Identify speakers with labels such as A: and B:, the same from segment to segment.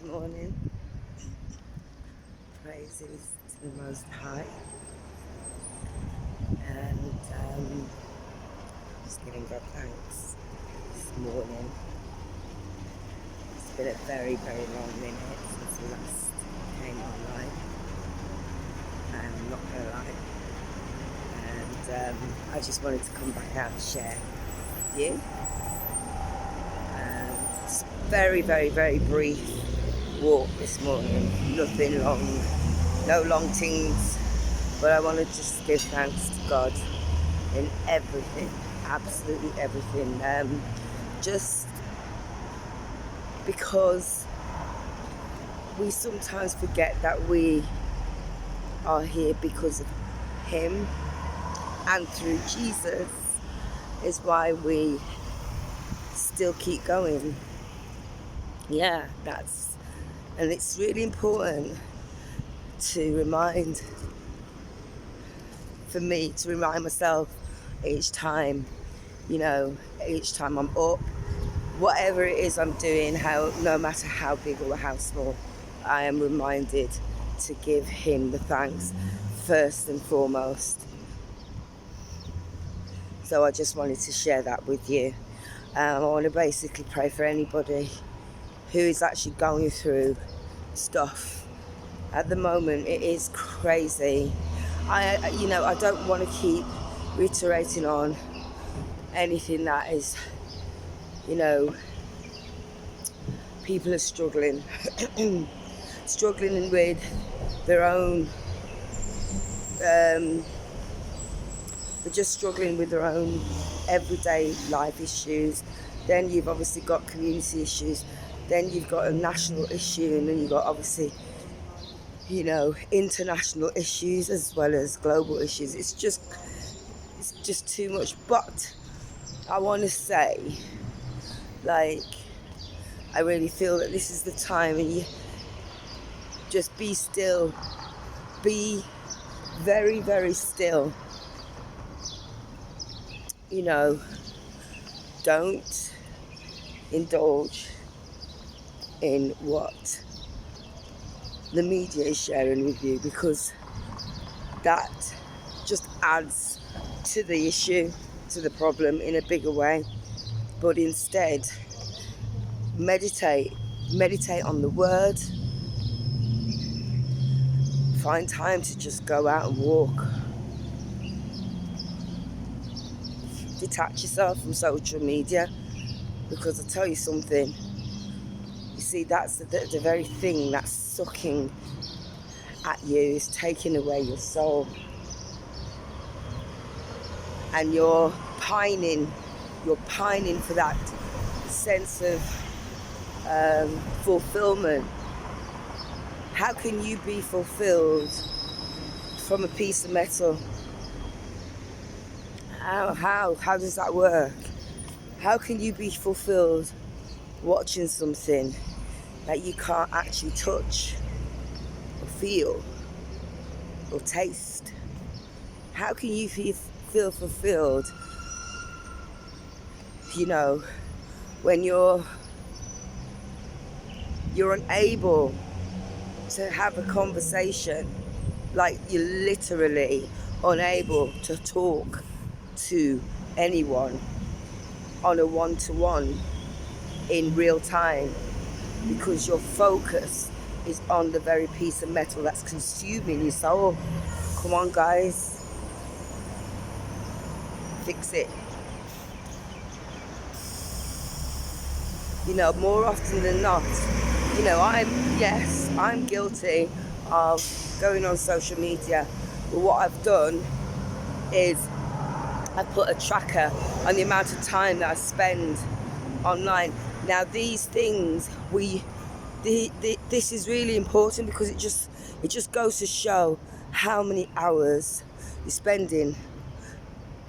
A: Good morning. Praises to the Most High. And just giving God thanks this morning. It's been a very, very long minute since we last came online. I'm not going to lie. And I just wanted to come back out and share with you. It's very, very, very brief walk this morning. Nothing long, no long things. But I want to just give thanks to God in everything, absolutely everything. Just because we sometimes forget that we are here because of Him and through Jesus is why we still keep going. Yeah, and it's really important for me to remind myself each time, each time I'm up, whatever it is I'm doing, no matter how big or how small, I am reminded to give Him the thanks first and foremost. So I just wanted to share that with you. I want to basically pray for anybody who is actually going through stuff. At the moment, it is crazy. I don't want to keep reiterating on anything that is, people are struggling with their own, they're just struggling with their own everyday life issues. Then you've obviously got community issues. Then you've got a national issue, and then you've got obviously, international issues as well as global issues. It's just too much. But I want to say, I really feel that this is the time, and you just be still, be very, very still. Don't indulge in what the media is sharing with you, because that just adds to the issue, to the problem in a bigger way. But instead, meditate on the word. Find time to just go out and walk. Detach yourself from social media, because I'll tell you something. You see, that's the very thing that's sucking at you, is taking away your soul. And you're pining for that sense of fulfillment. How can you be fulfilled from a piece of metal? How does that work? How can you be fulfilled watching something that you can't actually touch or feel or taste? How can you feel fulfilled, when you're unable to have a conversation, like you're literally unable to talk to anyone on a one-to-one in real time, because your focus is on the very piece of metal that's consuming your soul. Come on, guys, fix it. More often than not, I'm guilty of going on social media. But what I've done is I put a tracker on the amount of time that I spend online. Now, these things, this is really important, because it just goes to show how many hours you're spending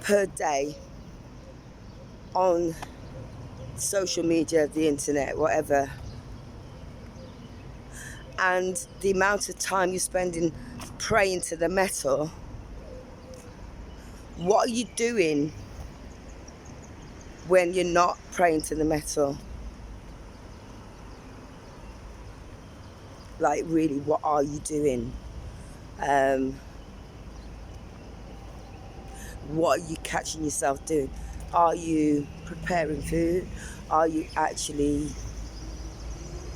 A: per day on social media, the internet, whatever. And the amount of time you're spending praying to the metal. What are you doing when you're not praying to the metal? Like, really, what are you doing? What are you catching yourself doing? Are you preparing food? Are you actually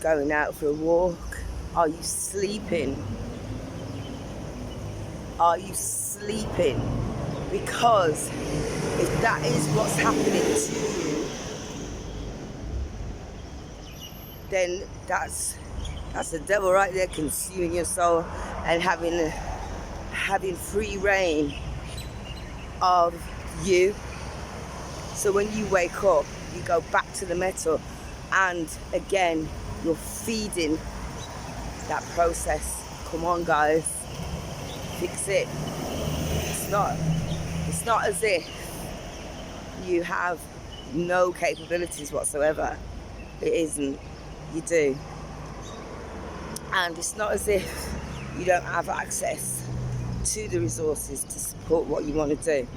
A: going out for a walk? Are you sleeping? Are you sleeping? Because if that is what's happening to you, then that's the devil right there, consuming your soul and having free reign of you. So when you wake up, you go back to the metal, and again, you're feeding that process. Come on, guys, fix it. It's not as if you have no capabilities whatsoever. It isn't. You do. And it's not as if you don't have access to the resources to support what you want to do.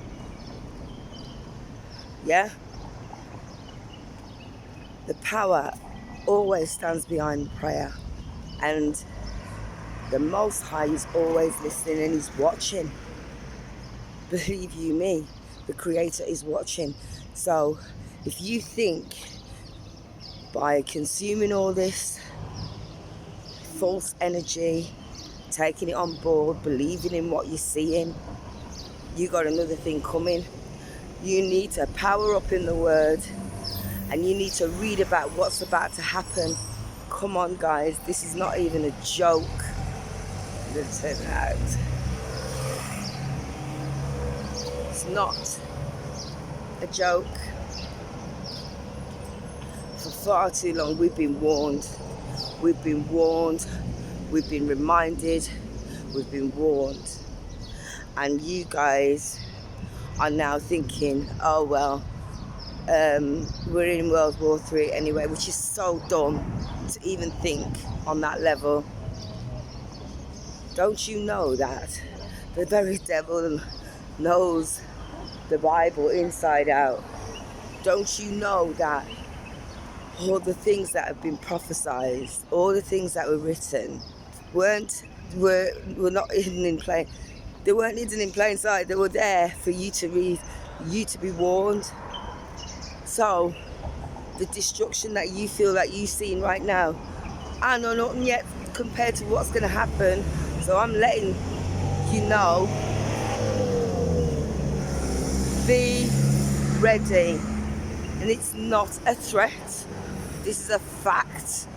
A: Yeah? The power always stands behind prayer. And the Most High is always listening and He's watching. Believe you me, the Creator is watching. So if you think by consuming all this false energy, taking it on board, believing in what you're seeing, you got another thing coming. You need to power up in the Word, and you need to read about what's about to happen. Come on, guys, this is not even a joke. Listen out. It's not a joke. For far too long, we've been warned. We've been warned. We've been reminded. We've been warned. And you guys are now thinking, oh, well, we're in World War III anyway, which is so dumb to even think on that level. Don't you know that the very devil knows the Bible inside out? Don't you know that all the things that have been prophesied, all the things that were written, were not hidden in plain. They weren't hidden in plain sight. They were there for you to read, you to be warned. So the destruction that you feel that you're seeing right now, I know nothing yet compared to what's going to happen. So I'm letting you know, be ready. And it's not a threat. This is a fact.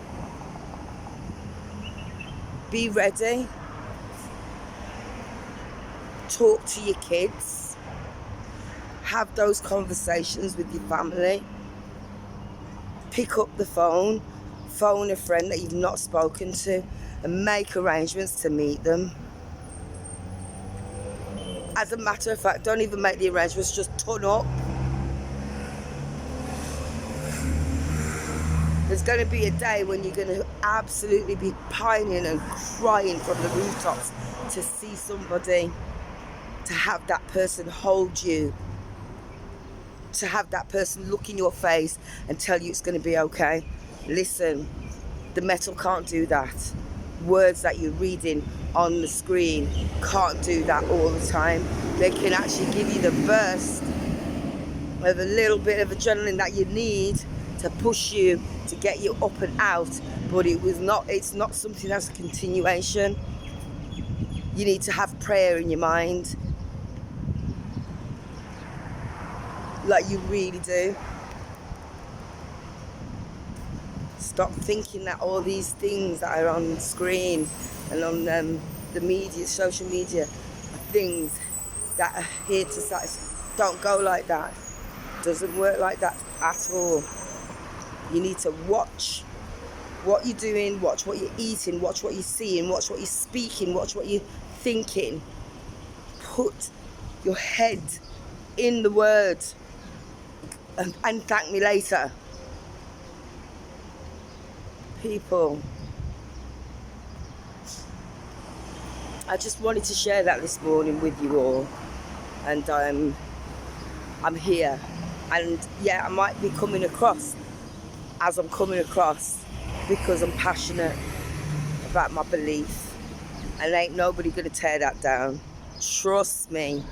A: Be ready. Talk to your kids. Have those conversations with your family. Pick up the phone. Phone a friend that you've not spoken to and make arrangements to meet them. As a matter of fact, don't even make the arrangements, just turn up. There's going to be a day when you're going to absolutely be pining and crying from the rooftops to see somebody, to have that person hold you, to have that person look in your face and tell you it's going to be okay. Listen, the metal can't do that. Words that you're reading on the screen can't do that all the time. They can actually give you the burst of a little bit of adrenaline that you need to push you, to get you up and out, but it's not something that's a continuation. You need to have prayer in your mind, like you really do. Stop thinking that all these things that are on screen and on the media, social media, are things that are here to satisfy. Don't go like that. Doesn't work like that at all. You need to watch what you're doing, watch what you're eating, watch what you're seeing, watch what you're speaking, watch what you're thinking. Put your head in the Word and thank me later. People, I just wanted to share that this morning with you all, and I'm here, and yeah, I might be coming across as I'm coming across because I'm passionate about my belief, and ain't nobody gonna tear that down. Trust me,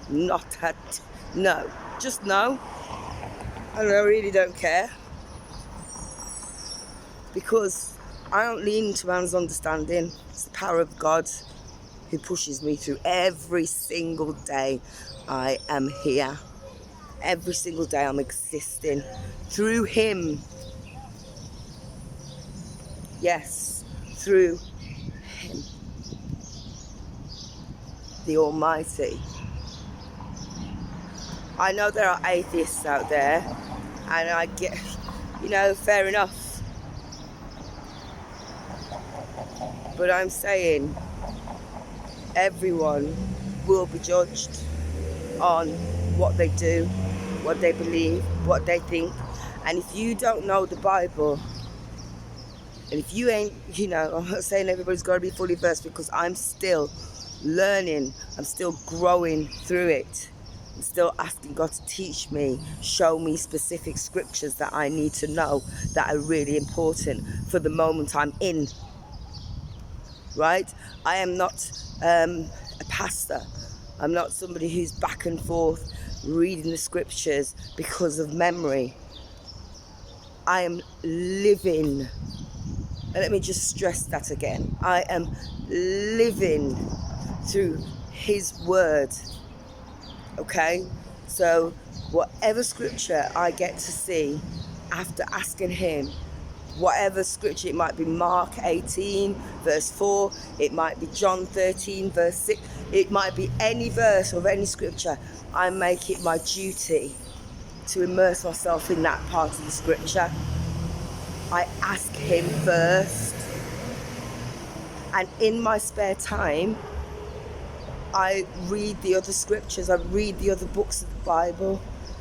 A: not at no, just no. And I really don't care, because I don't lean to man's understanding. It's the power of God who pushes me through every single day. I am here. Every single day I'm existing through him. Yes, through him, the Almighty. I know there are atheists out there, and I get, fair enough. But I'm saying everyone will be judged on what they do, what they believe, what they think. And if you don't know the Bible, and if you ain't, I'm not saying everybody's got to be fully versed, because I'm still learning, I'm still growing through it. I'm still asking God to teach me, show me specific scriptures that I need to know, that are really important for the moment I'm in. Right? I am not a pastor. I'm not somebody who's back and forth reading the scriptures because of memory. I am living. And let me just stress that again. I am living through his word. Okay? So whatever scripture I get to see after asking him, whatever scripture, it might be Mark 18 verse 4, it might be John 13 verse 6, it might be any verse of any scripture, I make it my duty to immerse myself in that part of the scripture. I ask him first, and in my spare time I read the other scriptures, I read the other books of the Bible,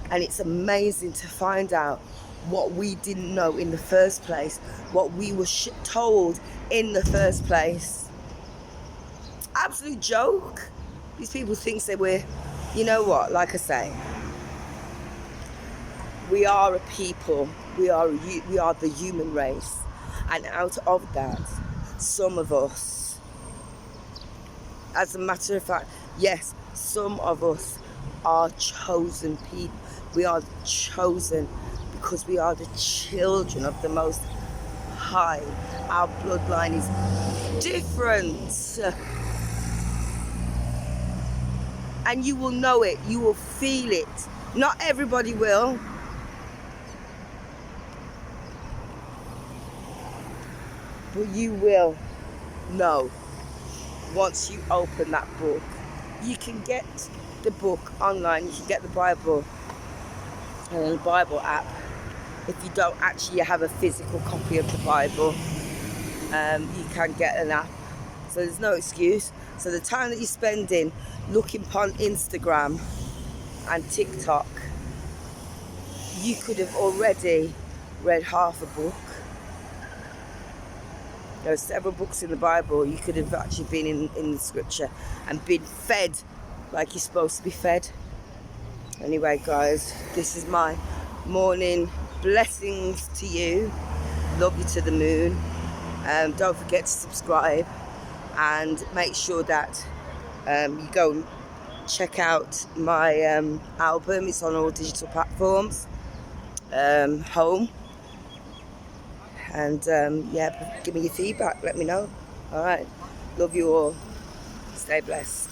A: and it's amazing to find out what we didn't know in the first place, what we were told in the first place. Absolute joke. These people think that we're, you know what, like I say, we are a people, we are the human race, and out of that, some of us, as a matter of fact, yes, some of us are chosen people. We are chosen because we are the children of the Most High. Our bloodline is different. And you will know it, you will feel it. Not everybody will. But you will know once you open that book. You can get the book online, you can get the Bible and the Bible app. If you don't actually have a physical copy of the Bible, you can get an app. So there's no excuse. So the time that you're spending looking upon Instagram and TikTok, you could have already read half a book. There are several books in the Bible. You could have actually been in the scripture and been fed like you're supposed to be fed. Anyway, guys, this is my morning blessings to you. Love you to the moon. Don't forget to subscribe, and make sure that you go and check out my album. It's on all digital platforms. Home. And give me your feedback. Let me know. All right. Love you all. Stay blessed.